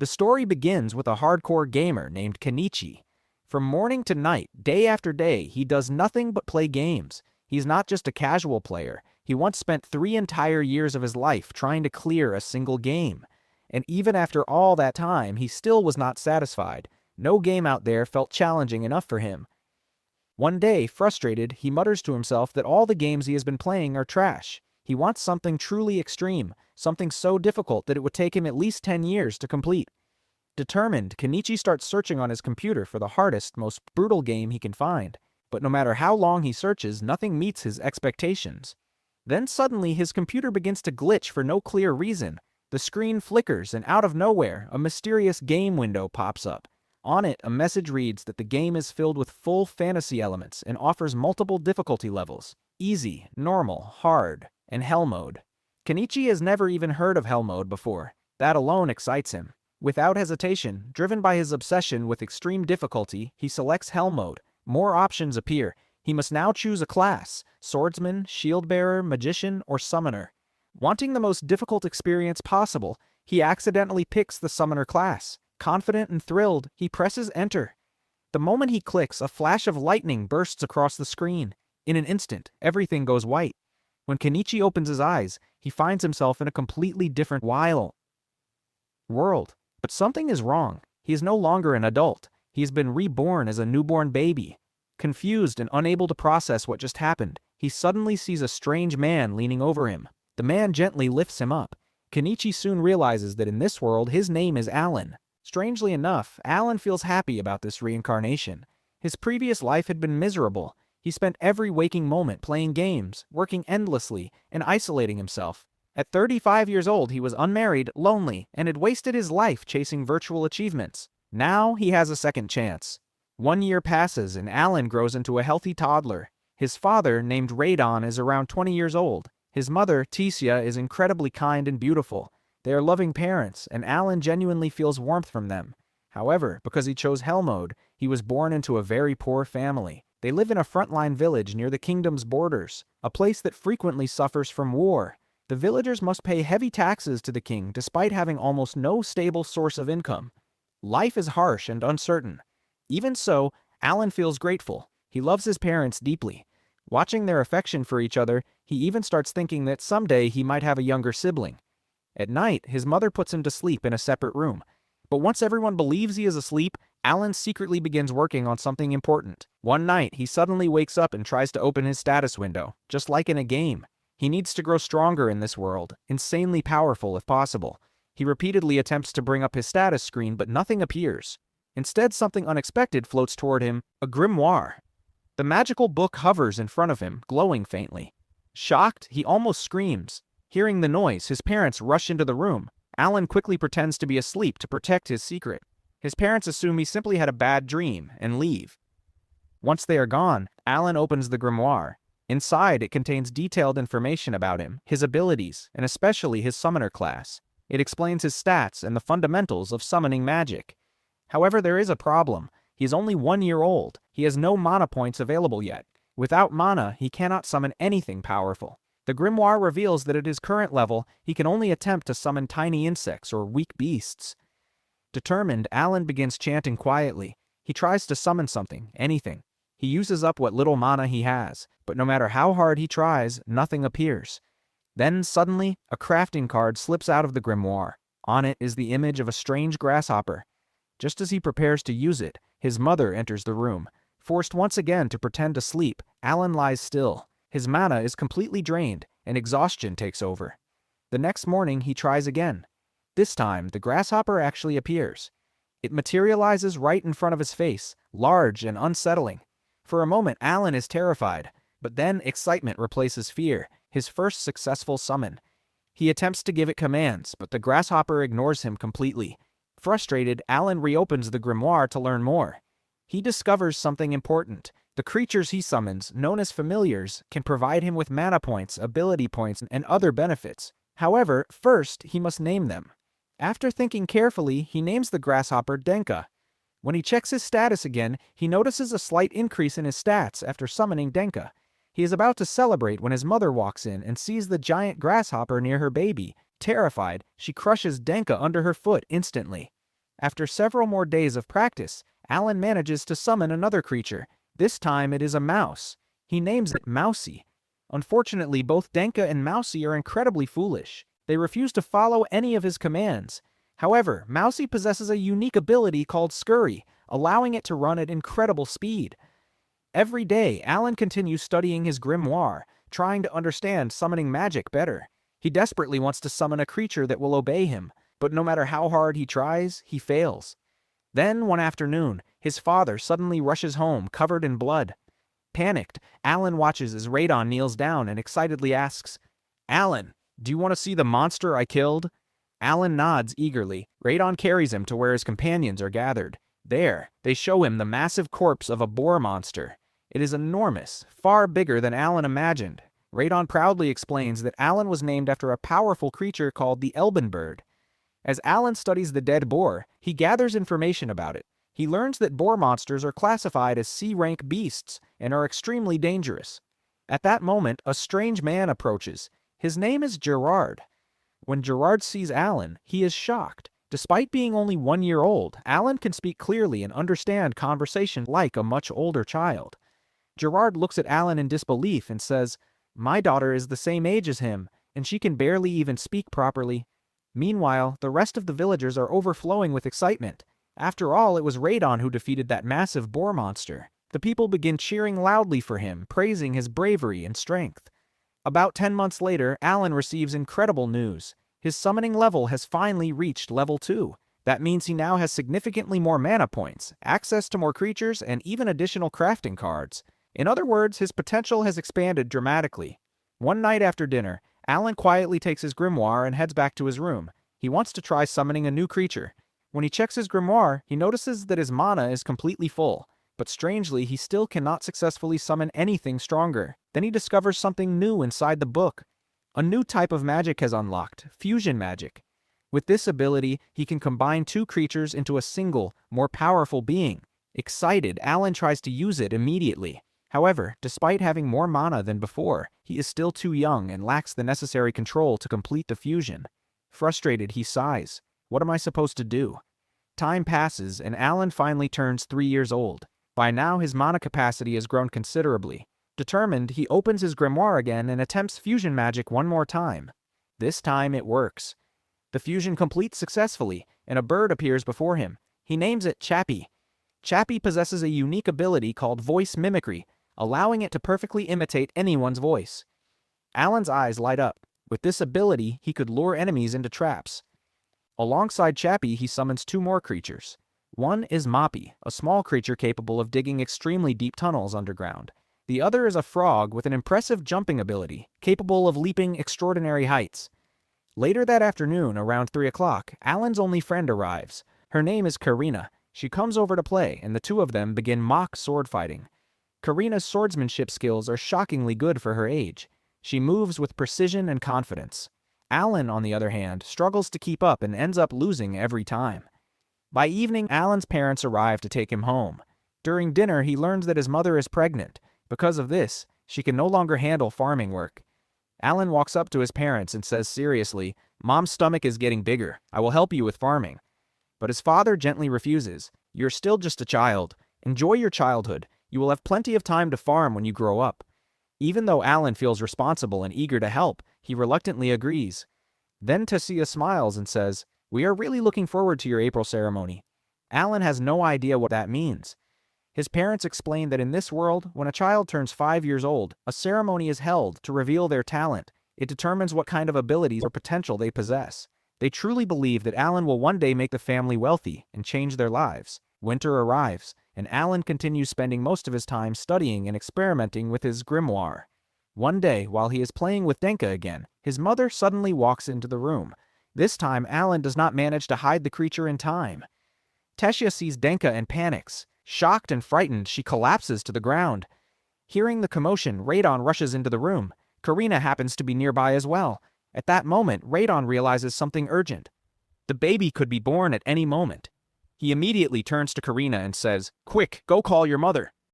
The story begins with a hardcore gamer named Kenichi. From morning to night, day after day, he does nothing but play games. He's not just a casual player. He once spent 3 entire years of his life trying to clear a single game. And even after all that time, he still was not satisfied. No game out there felt challenging enough for him. One day, frustrated, he mutters to himself that all the games he has been playing are trash. He wants something truly extreme, something so difficult that it would take him at least 10 years to complete. Determined, Kenichi starts searching on his computer for the hardest, most brutal game he can find. But no matter how long he searches, nothing meets his expectations. Then suddenly, his computer begins to glitch for no clear reason. The screen flickers, and out of nowhere, a mysterious game window pops up. On it, a message reads that the game is filled with full fantasy elements and offers multiple difficulty levels: easy, normal, hard, and hell mode. Kenichi has never even heard of hell mode before. That alone excites him. Without hesitation, driven by his obsession with extreme difficulty, he selects hell mode. More options appear. He must now choose a class: swordsman, shield bearer, magician, or summoner. Wanting the most difficult experience possible, he accidentally picks the summoner class. Confident and thrilled, he presses enter. The moment he clicks, a flash of lightning bursts across the screen. In an instant, everything goes white. When Kenichi opens his eyes, he finds himself in a completely different world. But something is wrong. He is no longer an adult. He has been reborn as a newborn baby. Confused and unable to process what just happened, he suddenly sees a strange man leaning over him. The man gently lifts him up. Kenichi soon realizes that in this world, his name is Alan. Strangely enough, Alan feels happy about this reincarnation. His previous life had been miserable. He spent every waking moment playing games, working endlessly, and isolating himself. At 35 years old, he was unmarried, lonely, and had wasted his life chasing virtual achievements. Now he has a second chance. 1 year passes, and Alan grows into a healthy toddler. His father, named Radon, is around 20 years old. His mother, Tissia, is incredibly kind and beautiful. They are loving parents, and Alan genuinely feels warmth from them. However, because he chose hell mode, he was born into a very poor family. They live in a frontline village near the kingdom's borders, a place that frequently suffers from war. The villagers must pay heavy taxes to the king despite having almost no stable source of income. Life is harsh and uncertain. Even so, Alan feels grateful. He loves his parents deeply. Watching their affection for each other, he even starts thinking that someday he might have a younger sibling. At night, his mother puts him to sleep in a separate room. But once everyone believes he is asleep, Alan secretly begins working on something important. One night, he suddenly wakes up and tries to open his status window, just like in a game. He needs to grow stronger in this world, insanely powerful if possible. He repeatedly attempts to bring up his status screen, but nothing appears. Instead, something unexpected floats toward him: a grimoire. The magical book hovers in front of him, glowing faintly. Shocked, he almost screams. Hearing the noise, his parents rush into the room. Alan quickly pretends to be asleep to protect his secret. His parents assume he simply had a bad dream and leave. Once they are gone, Alan opens the grimoire. Inside, it contains detailed information about him, his abilities, and especially his summoner class. It explains his stats and the fundamentals of summoning magic. However, there is a problem. He is only 1 year old. He has no mana points available yet. Without mana, he cannot summon anything powerful. The grimoire reveals that at his current level, he can only attempt to summon tiny insects or weak beasts. Determined, Alan begins chanting quietly. He tries to summon something, anything. He uses up what little mana he has, but no matter how hard he tries, nothing appears. Then, suddenly, a crafting card slips out of the grimoire. On it is the image of a strange grasshopper. Just as he prepares to use it, his mother enters the room. Forced once again to pretend to sleep, Alan lies still. His mana is completely drained, and exhaustion takes over. The next morning, he tries again. This time, the grasshopper actually appears. It materializes right in front of his face, large and unsettling. For a moment, Alan is terrified, but then excitement replaces fear, his first successful summon. He attempts to give it commands, but the grasshopper ignores him completely. Frustrated, Alan reopens the grimoire to learn more. He discovers something important. The creatures he summons, known as familiars, can provide him with mana points, ability points, and other benefits. However, first, he must name them. After thinking carefully, he names the grasshopper Denka. When he checks his status again, he notices a slight increase in his stats after summoning Denka. He is about to celebrate when his mother walks in and sees the giant grasshopper near her baby. Terrified, she crushes Denka under her foot instantly. After several more days of practice, Alan manages to summon another creature. This time it is a mouse. He names it Mousy. Unfortunately, both Denka and Mousy are incredibly foolish. They refuse to follow any of his commands. However, Mousy possesses a unique ability called Scurry, allowing it to run at incredible speed. Every day, Alan continues studying his grimoire, trying to understand summoning magic better. He desperately wants to summon a creature that will obey him, but no matter how hard he tries, he fails. Then, one afternoon, his father suddenly rushes home, covered in blood. Panicked, Alan watches as Radon kneels down and excitedly asks, "Alan, do you want to see the monster I killed?" Alan nods eagerly. Radon carries him to where his companions are gathered. There, they show him the massive corpse of a boar monster. It is enormous, far bigger than Alan imagined. Radon proudly explains that Alan was named after a powerful creature called the Elbenbird. As Alan studies the dead boar, he gathers information about it. He learns that boar monsters are classified as C-rank beasts and are extremely dangerous. At that moment, a strange man approaches. His name is Gerard. When Gerard sees Alan, he is shocked. Despite being only 1 year old, Alan can speak clearly and understand conversation like a much older child. Gerard looks at Alan in disbelief and says, "My daughter is the same age as him, and she can barely even speak properly." Meanwhile, the rest of the villagers are overflowing with excitement. After all, it was Radon who defeated that massive boar monster. The people begin cheering loudly for him, praising his bravery and strength. About 10 months later, Alan receives incredible news. His summoning level has finally reached level 2. That means he now has significantly more mana points, access to more creatures, and even additional crafting cards. In other words, his potential has expanded dramatically. One night after dinner, Alan quietly takes his grimoire and heads back to his room. He wants to try summoning a new creature. When he checks his grimoire, he notices that his mana is completely full. But strangely, he still cannot successfully summon anything stronger. Then he discovers something new inside the book. A new type of magic has unlocked, fusion magic. With this ability, he can combine two creatures into a single, more powerful being. Excited, Alan tries to use it immediately. However, despite having more mana than before, he is still too young and lacks the necessary control to complete the fusion. Frustrated, he sighs. What am I supposed to do? Time passes, and Alan finally turns 3 years old. By now, his mana capacity has grown considerably. Determined, he opens his grimoire again and attempts fusion magic one more time. This time, it works. The fusion completes successfully, and a bird appears before him. He names it Chappie. Chappie possesses a unique ability called voice mimicry, allowing it to perfectly imitate anyone's voice. Alan's eyes light up. With this ability, he could lure enemies into traps. Alongside Chappie, he summons 2 more creatures. One is Moppy, a small creature capable of digging extremely deep tunnels underground. The other is a frog with an impressive jumping ability, capable of leaping extraordinary heights. Later that afternoon, around 3 o'clock, Alan's only friend arrives. Her name is Karina. She comes over to play, and the two of them begin mock sword fighting. Karina's swordsmanship skills are shockingly good for her age. She moves with precision and confidence. Alan, on the other hand, struggles to keep up and ends up losing every time. By evening, Alan's parents arrive to take him home. During dinner, he learns that his mother is pregnant. Because of this, she can no longer handle farming work. Alan walks up to his parents and says seriously, "Mom's stomach is getting bigger. I will help you with farming." But his father gently refuses. "You're still just a child. Enjoy your childhood. You will have plenty of time to farm when you grow up." Even though Alan feels responsible and eager to help, he reluctantly agrees. Then Tessia smiles and says, "We are really looking forward to your April ceremony." Alan has no idea what that means. His parents explain that in this world, when a child turns 5 years old, a ceremony is held to reveal their talent. It determines what kind of abilities or potential they possess. They truly believe that Alan will one day make the family wealthy and change their lives. Winter arrives, and Alan continues spending most of his time studying and experimenting with his grimoire. One day, while he is playing with Denka again, his mother suddenly walks into the room. This time, Alan does not manage to hide the creature in time. Tessia sees Denka and panics. Shocked and frightened, she collapses to the ground. Hearing the commotion, Radon rushes into the room. Karina happens to be nearby as well. At that moment, Radon realizes something urgent. The baby could be born at any moment. He immediately turns to Karina and says, "Quick, go call your mother."